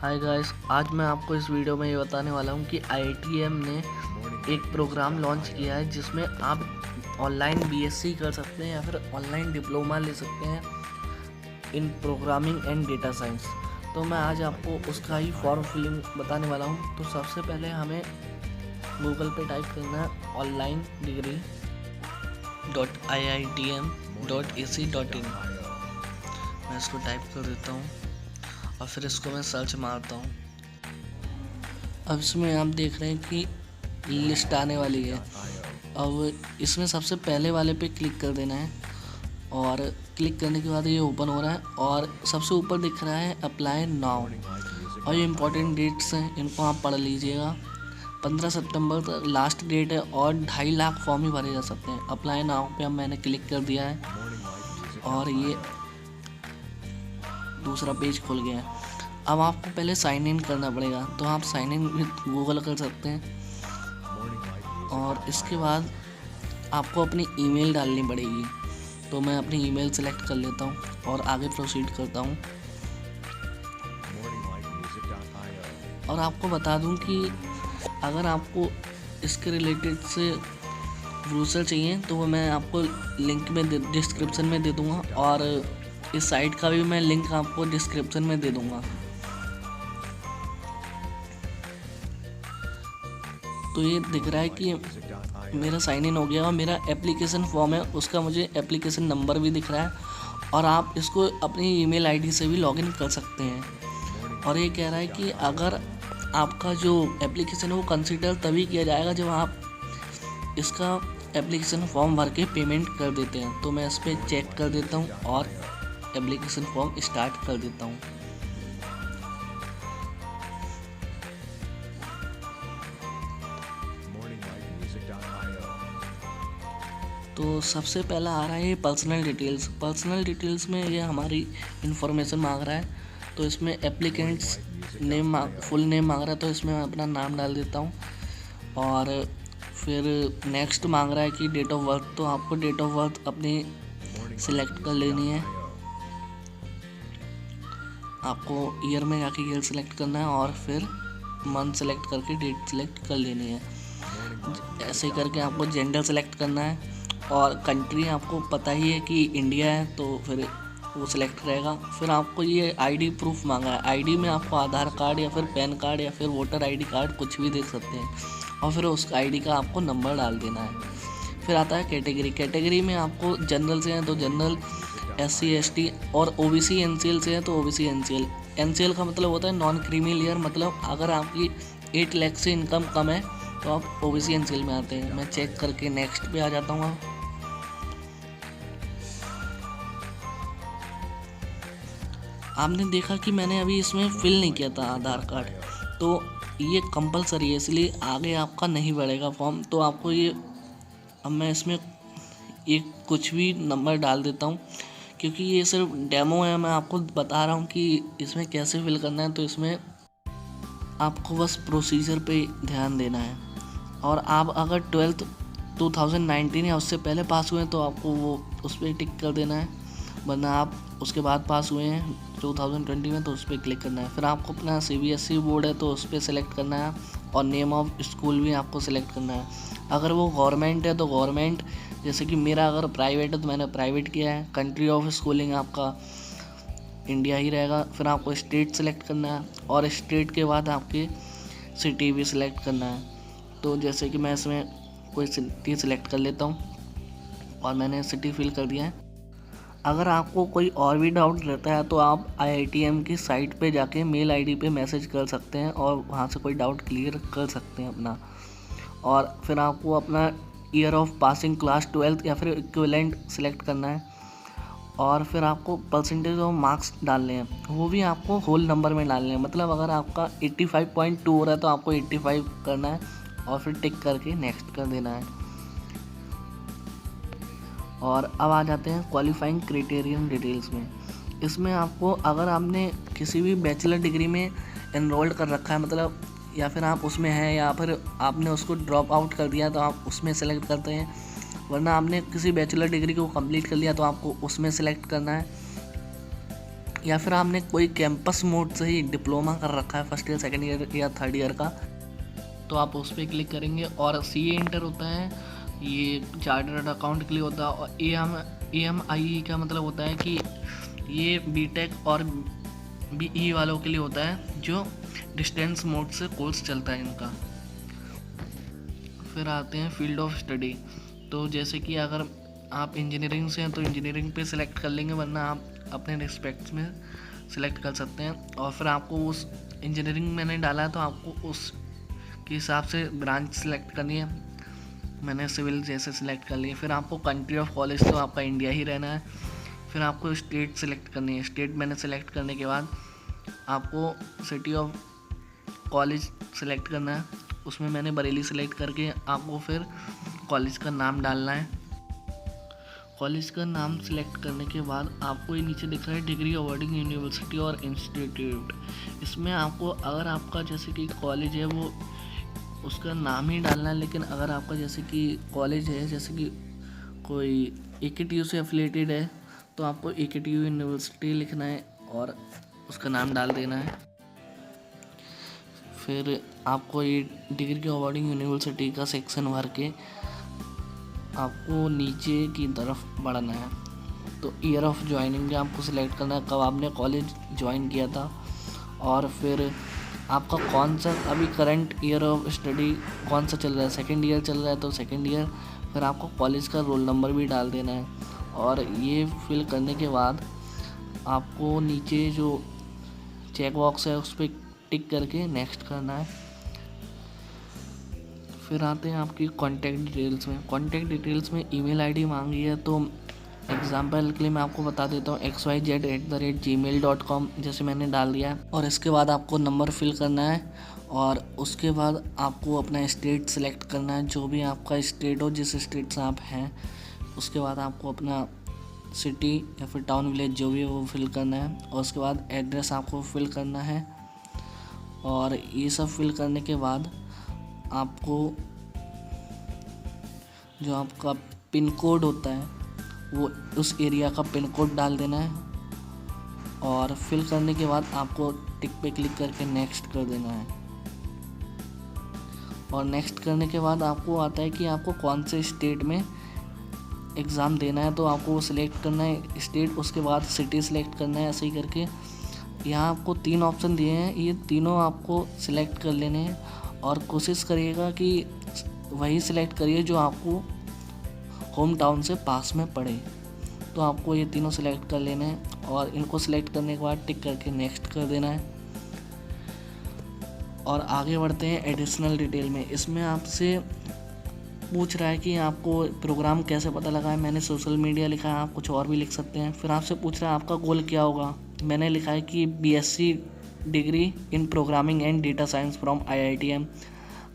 Hi guys, आज मैं आपको इस वीडियो में ये बताने वाला हूँ कि IITM ने एक प्रोग्राम लॉन्च किया है जिसमें आप ऑनलाइन BSc कर सकते हैं या फिर ऑनलाइन डिप्लोमा ले सकते हैं इन प्रोग्रामिंग एंड डेटा साइंस। तो मैं आज आपको उसका ही फॉर्म फिलिंग बताने वाला हूँ। तो सबसे पहले हमें गूगल पे टाइप करना है onlinedegree.iitm.ac.in। मैं इसको टाइप कर देता हूँ और फिर इसको मैं सर्च मारता हूँ। अब इसमें आप देख रहे हैं कि लिस्ट आने वाली है। अब इसमें सबसे पहले वाले पे क्लिक कर देना है और क्लिक करने के बाद ये ओपन हो रहा है और सबसे ऊपर दिख रहा है अप्लाई नाउ। और ये इम्पोर्टेंट डेट्स हैं, इनको आप पढ़ लीजिएगा। 15 सितंबर तक लास्ट डेट है और 2.5 लाख फॉर्म ही भरे जा सकते हैं। अप्लाई नाउ पे अब मैंने क्लिक कर दिया है और ये दूसरा पेज खुल गया है। अब आपको पहले साइन इन करना पड़ेगा, तो आप साइन इन विद गूगल कर सकते हैं और इसके बाद आपको अपनी ईमेल डालनी पड़ेगी। तो मैं अपनी ईमेल सेलेक्ट कर लेता हूँ और आगे प्रोसीड करता हूँ। और आपको बता दूँ कि अगर आपको इसके रिलेटेड से ब्रोशर चाहिए तो वो मैं आपको लिंक में डिस्क्रिप्शन में दे दूँगा और इस साइट का भी मैं लिंक आपको डिस्क्रिप्शन में दे दूँगा। तो ये दिख रहा है कि मेरा साइन इन हो गया और मेरा एप्लीकेशन फॉर्म है, उसका मुझे एप्लीकेशन नंबर भी दिख रहा है और आप इसको अपनी ईमेल आईडी से भी लॉगिन कर सकते हैं। और ये कह रहा है कि अगर आपका जो एप्लीकेशन है वो कंसिडर तभी किया जाएगा जब आप इसका एप्लीकेशन फॉर्म भर के पेमेंट कर देते हैं। तो मैं इस पर चेक कर देता हूँ और एप्लीकेशन फॉर्म स्टार्ट कर देता हूँ। तो सबसे पहला आ रहा है पर्सनल डिटेल्स। पर्सनल डिटेल्स में ये हमारी इन्फॉर्मेशन मांग रहा है। तो इसमें एप्लीकेंट्स नेम फुल नेम मांग रहा है, तो इसमें मैं अपना नाम डाल देता हूँ। और फिर नेक्स्ट मांग रहा है कि डेट ऑफ बर्थ, तो आपको डेट ऑफ बर्थ अपनी सिलेक्ट कर लेनी है। आपको ईयर में जाके ईयर सेलेक्ट करना है और फिर मंथ सेलेक्ट करके डेट सेलेक्ट कर लेनी है। ऐसे करके आपको जेंडर सेलेक्ट करना है और कंट्री आपको पता ही है कि इंडिया है, तो फिर वो सिलेक्ट रहेगा। फिर आपको ये आईडी प्रूफ मांगा है। आईडी में आपको आधार कार्ड या फिर पैन कार्ड या फिर वोटर आईडी कार्ड कुछ भी दे सकते हैं और फिर उस आईडी का आपको नंबर डाल देना है। फिर आता है कैटेगरी। कैटेगरी में आपको जनरल से हैं तो जनरल, SC ST और OBC NCL से हैं तो OBC NCL। NCL का मतलब होता है नॉन क्रीमी लेयर, मतलब अगर आपकी 8 लाख से इनकम कम है तो आप OBC NCL में आते हैं। मैं चेक करके नेक्स्ट पे आ जाता हूँ। आपने देखा कि मैंने अभी इसमें फिल नहीं किया था आधार कार्ड, तो ये कंपलसरी है, इसलिए आगे आपका नहीं बढ़ेगा फॉर्म। तो आपको ये, अब मैं इसमें एक कुछ भी नंबर डाल देता हूँ क्योंकि ये सिर्फ डेमो है। मैं आपको बता रहा हूँ कि इसमें कैसे फिल करना है। तो इसमें आपको बस प्रोसीजर पे ध्यान देना है। और आप अगर 12th 2019 या उससे पहले पास हुए हैं तो आपको वो उस पर टिक कर देना है, वरना आप उसके बाद पास हुए हैं 2020 में तो उस पर क्लिक करना है। फिर आपको अपना CBSE बोर्ड है तो उस पर सेलेक्ट करना है और नेम ऑफ स्कूल भी आपको सेलेक्ट करना है। अगर वो गवर्नमेंट है तो गवर्नमेंट, जैसे कि मेरा अगर प्राइवेट है तो मैंने प्राइवेट किया है। कंट्री ऑफ स्कूलिंग आपका इंडिया ही रहेगा। फिर आपको स्टेट सेलेक्ट करना है और स्टेट के बाद आपके सिटी भी सिलेक्ट करना है। तो जैसे कि मैं इसमें कोई सिटी सिलेक्ट कर लेता हूँ और मैंने सिटी फिल कर दिया है। अगर आपको कोई और भी डाउट रहता है तो आप IITM की साइट पे जाके मेल आईडी पे मैसेज कर सकते हैं और वहाँ से कोई डाउट क्लियर कर सकते हैं अपना। और फिर आपको अपना year of passing class 12th या फिर इक्विवेलेंट सेलेक्ट करना है और फिर आपको परसेंटेज ऑफ मार्क्स डालने हैं, वो भी आपको होल नंबर में डालने हैं। मतलब अगर आपका 85.2 हो रहा है तो आपको 85 करना है और फिर टिक करके नेक्स्ट कर देना है। और अब आ जाते हैं क्वालिफाइंग क्राइटेरियन डिटेल्स में। इसमें आपको, अगर आपने किसी भी बैचलर डिग्री में एनरोल्ड कर रखा है, मतलब या फिर आप उसमें हैं या फिर आपने उसको ड्रॉप आउट कर दिया तो आप उसमें सेलेक्ट करते हैं, वरना आपने किसी बैचलर डिग्री को कंप्लीट कर लिया तो आपको उसमें सेलेक्ट करना है। या फिर आपने कोई कैंपस मोड से ही डिप्लोमा कर रखा है फर्स्ट ईयर, सेकेंड ईयर या थर्ड ईयर का, तो आप उस पर क्लिक करेंगे। और CA इंटर होता है, ये चार्टर्ड अकाउंट के लिए होता है। और AMIE का मतलब होता है कि ये BTech और BE वालों के लिए होता है जो डिस्टेंस मोड से कोर्स चलता है इनका। फिर आते हैं फील्ड ऑफ स्टडी। तो जैसे कि अगर आप इंजीनियरिंग से हैं तो इंजीनियरिंग पे सिलेक्ट कर लेंगे, वरना आप अपने रिस्पेक्ट्स में सिलेक्ट कर सकते हैं। और फिर आपको उस इंजीनियरिंग मैंने डाला है तो आपको उस के हिसाब से ब्रांच सिलेक्ट करनी है। मैंने सिविल जैसे सिलेक्ट कर लिया। फिर आपको कंट्री ऑफ कॉलेज तो आपका इंडिया ही रहना है। फिर आपको स्टेट सिलेक्ट करनी है। स्टेट मैंने सिलेक्ट करने के बाद आपको सिटी ऑफ कॉलेज सिलेक्ट करना है। उसमें मैंने बरेली सिलेक्ट करके आपको फिर कॉलेज का नाम डालना है। कॉलेज का नाम सिलेक्ट करने के बाद आपको ये नीचे दिख रहा है डिग्री अवॉर्डिंग यूनिवर्सिटी और इंस्टीट्यूट। इसमें आपको अगर आपका जैसे कि कॉलेज है वो उसका नाम ही डालना है, लेकिन अगर आपका जैसे कि कॉलेज है जैसे कि कोई AKTU से एफिलेटेड है तो आपको AKTU यूनिवर्सिटी लिखना है और उसका नाम डाल देना है। फिर आपको ये डिग्री अवॉर्डिंग यूनिवर्सिटी का सेक्शन भर के आपको नीचे की तरफ बढ़ना है। तो ईयर ऑफ ज्वाइनिंग आपको सिलेक्ट करना है, कब आपने कॉलेज ज्वाइन किया था, और फिर आपका कौन सा अभी करंट ईयर ऑफ स्टडी कौन सा चल रहा है। सेकेंड ईयर चल रहा है तो सेकेंड ईयर। फिर आपको कॉलेज का रोल नंबर भी डाल देना है। और ये फिल करने के बाद आपको नीचे जो चेक बॉक्स है उस पर टिक करके नेक्स्ट करना है। फिर आते हैं आपकी कॉन्टैक्ट डिटेल्स में। कॉन्टैक्ट डिटेल्स में ईमेल आईडी मांगी है, तो एग्जाम्पल के लिए मैं आपको बता देता हूँ xyz@gmail.com जैसे मैंने डाल दिया है। और इसके बाद आपको नंबर फिल करना है और उसके बाद आपको अपना स्टेट सेलेक्ट करना है, जो भी आपका स्टेट हो, जिस स्टेट से आप हैं। उसके बाद आपको अपना सिटी या फिर टाउन विलेज जो भी है वो फिल करना है, और उसके बाद एड्रेस आपको फिल करना है। और ये सब फिल करने के बाद आपको जो आपका पिन कोड होता है वो उस एरिया का पिन कोड डाल देना है। और फिल करने के बाद आपको टिक पे क्लिक करके नेक्स्ट कर देना है। और नेक्स्ट करने के बाद आपको आता है कि आपको कौन से स्टेट में एग्ज़ाम देना है, तो आपको वो सिलेक्ट करना है स्टेट, उसके बाद सिटी सिलेक्ट करना है। ऐसे ही करके यहाँ आपको 3 ऑप्शन दिए हैं, ये तीनों आपको सिलेक्ट कर लेने हैं। और कोशिश करिएगा कि वही सिलेक्ट करिए जो आपको होम टाउन से पास में पड़े। तो आपको ये तीनों सिलेक्ट कर लेने हैं और इनको सिलेक्ट करने के बाद टिक करके नेक्स्ट कर देना है। और आगे बढ़ते हैं एडिशनल डिटेल में। इसमें आपसे पूछ रहा है कि आपको प्रोग्राम कैसे पता लगा है। मैंने सोशल मीडिया लिखा है, आप कुछ और भी लिख सकते हैं। फिर आपसे पूछ रहा है आपका गोल क्या होगा। मैंने लिखा है कि BSc degree in programming and data science from IITM।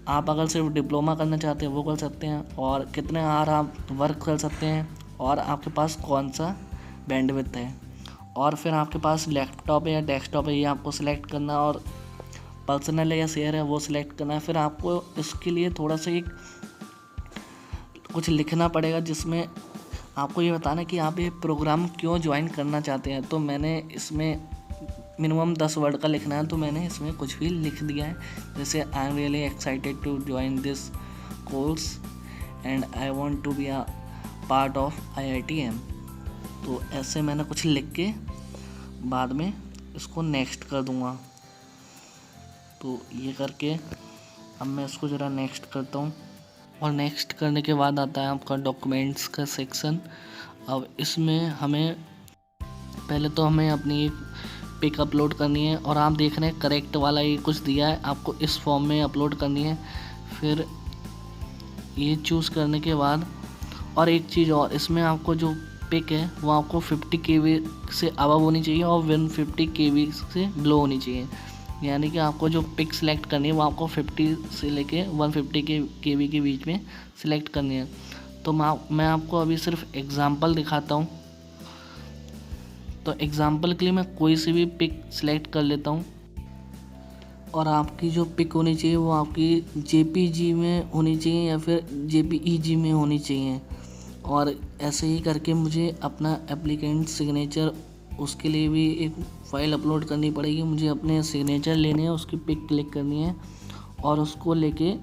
आप अगर सिर्फ डिप्लोमा करना चाहते हैं वो कर सकते हैं, और कितने आवर आप वर्क कर सकते हैं, और आपके पास कौन सा बैंडविड्थ है। और फिर आपके पास लैपटॉप है या डेस्कटॉप है, ये आपको सिलेक्ट करना, और पर्सनल है या शेयर है वो सिलेक्ट करना है। फिर आपको इसके लिए थोड़ा सा एक कुछ लिखना पड़ेगा, जिसमें आपको ये बताना कि आप ये प्रोग्राम क्यों ज्वाइन करना चाहते हैं। तो मैंने इसमें मिनिमम 10 वर्ड का लिखना है, तो मैंने इसमें कुछ भी लिख दिया है, जैसे I am really excited to join this course and I want to be a part of IITM। तो ऐसे मैंने कुछ लिख के बाद में इसको नेक्स्ट कर दूँगा। तो ये करके अब मैं इसको ज़रा नेक्स्ट करता हूँ। और नेक्स्ट करने के बाद आता है आपका डॉक्यूमेंट्स का सेक्शन। अब इसमें हमें पहले तो हमें अपनी एक पिक अपलोड करनी है, और आप देख रहे हैं करेक्ट वाला ये कुछ दिया है, आपको इस फॉर्म में अपलोड करनी है। फिर ये चूज़ करने के बाद, और एक चीज़ और, इसमें आपको जो पिक है वो आपको 50 KB से अबव होनी चाहिए और 150 KB से बिलो होनी चाहिए। यानी कि आपको जो पिक सिलेक्ट करनी है वो आपको 50 से लेके 150 KB के बीच में सिलेक्ट करनी है। तो मैं आपको अभी सिर्फ एग्ज़ाम्पल दिखाता हूँ। तो एग्ज़ाम्पल के लिए मैं कोई सी भी पिक सिलेक्ट कर लेता हूँ, और आपकी जो पिक होनी चाहिए वो आपकी JPG में होनी चाहिए या फिर JPEG में होनी चाहिए। और ऐसे ही करके मुझे अपना एप्लीकेंट सिग्नेचर उसके लिए भी एक फाइल अपलोड करनी पड़ेगी। मुझे अपने सिग्नेचर लेने हैं, उसकी पिक क्लिक करनी है और उसको लेके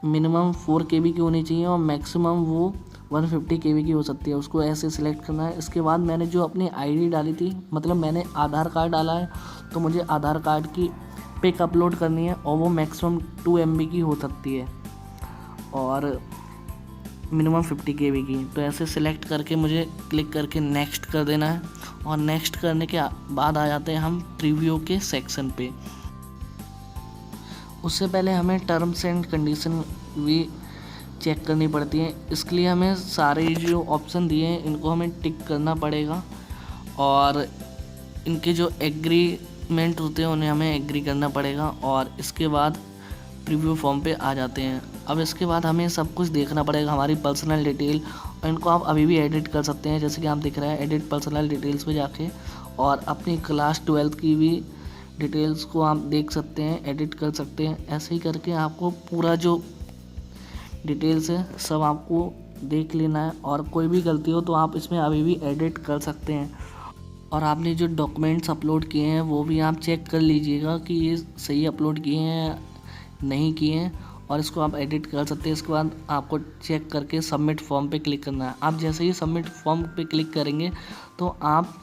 मिनिमम 4 KB की होनी चाहिए और मैक्सिमम वो 150 KB की हो सकती है। उसको ऐसे सिलेक्ट करना है। इसके बाद मैंने जो अपनी आईडी डाली थी, मतलब मैंने आधार कार्ड डाला है, तो मुझे आधार कार्ड की पिक अपलोड करनी है और वो मैक्सिमम 2 MB की हो सकती है और मिनिमम 50 KB की। तो ऐसे सिलेक्ट करके मुझे क्लिक करके नेक्स्ट कर देना है और नेक्स्ट करने के बाद आ जाते हैं हम प्रीव्यू के सेक्शन पे। उससे पहले हमें टर्म्स एंड कंडीशन भी चेक करनी पड़ती है। इसके लिए हमें सारे जो ऑप्शन दिए हैं इनको हमें टिक करना पड़ेगा और इनके जो एग्रीमेंट होते हैं उन्हें हमें एग्री करना पड़ेगा और इसके बाद प्रीव्यू फॉर्म पे आ जाते हैं। अब इसके बाद हमें सब कुछ देखना पड़ेगा, हमारी पर्सनल डिटेल, और इनको आप अभी भी एडिट कर सकते हैं। जैसे कि आप दिख रहा है एडिट पर्सनल डिटेल्स पे जाके और अपनी क्लास 12th की भी डिटेल्स को आप देख सकते हैं, एडिट कर सकते हैं। ऐसे ही करके आपको पूरा जो डिटेल्स है सब आपको देख लेना है और कोई भी गलती हो तो आप इसमें अभी भी एडिट कर सकते हैं। और आपने जो डॉक्यूमेंट्स अपलोड किए हैं वो भी आप चेक कर लीजिएगा कि ये सही अपलोड किए हैं नहीं किए हैं और इसको आप एडिट कर सकते हैं। इसके बाद आपको चेक करके सबमिट फॉर्म पे क्लिक करना है। आप जैसे ही सबमिट फॉर्म पे क्लिक करेंगे तो आप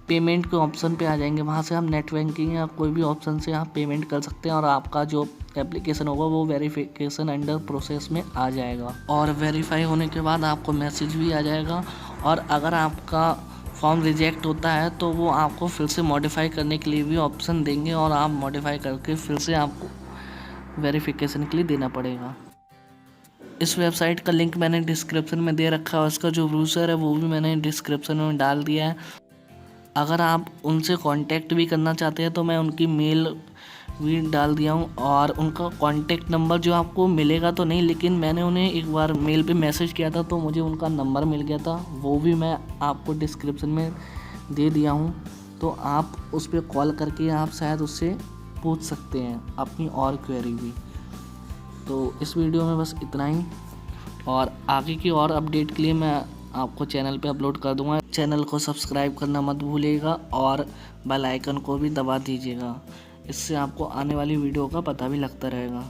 पेमेंट के ऑप्शन पे आ जाएंगे। वहाँ से आप नेट बैंकिंग या कोई भी ऑप्शन से आप पेमेंट कर सकते हैं और आपका जो एप्लीकेशन होगा वो वेरिफिकेशन अंडर प्रोसेस में आ जाएगा और वेरीफाई होने के बाद आपको मैसेज भी आ जाएगा। और अगर आपका फॉर्म रिजेक्ट होता है तो वो आपको फिर से मॉडिफाई करने के लिए भी ऑप्शन देंगे और आप मॉडिफाई करके फिर से आपको वेरिफिकेशन के लिए देना पड़ेगा। इस वेबसाइट का लिंक मैंने डिस्क्रिप्शन में दे रखा है और उसका जो ब्राउज़र है वो भी मैंने डिस्क्रिप्शन में डाल दिया है। अगर आप उनसे कांटेक्ट भी करना चाहते हैं तो मैं उनकी मेल भी डाल दिया हूँ और उनका कांटेक्ट नंबर जो आपको मिलेगा तो नहीं, लेकिन मैंने उन्हें एक बार मेल पे मैसेज किया था तो मुझे उनका नंबर मिल गया था, वो भी मैं आपको डिस्क्रिप्शन में दे दिया हूँ। तो आप उस पर कॉल करके आप शायद उससे पूछ सकते हैं अपनी और क्वेरी भी। तो इस वीडियो में बस इतना ही और आगे की और अपडेट के लिए मैं आपको चैनल पे अपलोड कर दूंगा। चैनल को सब्सक्राइब करना मत भूलिएगा और बेल आइकन को भी दबा दीजिएगा, इससे आपको आने वाली वीडियो का पता भी लगता रहेगा।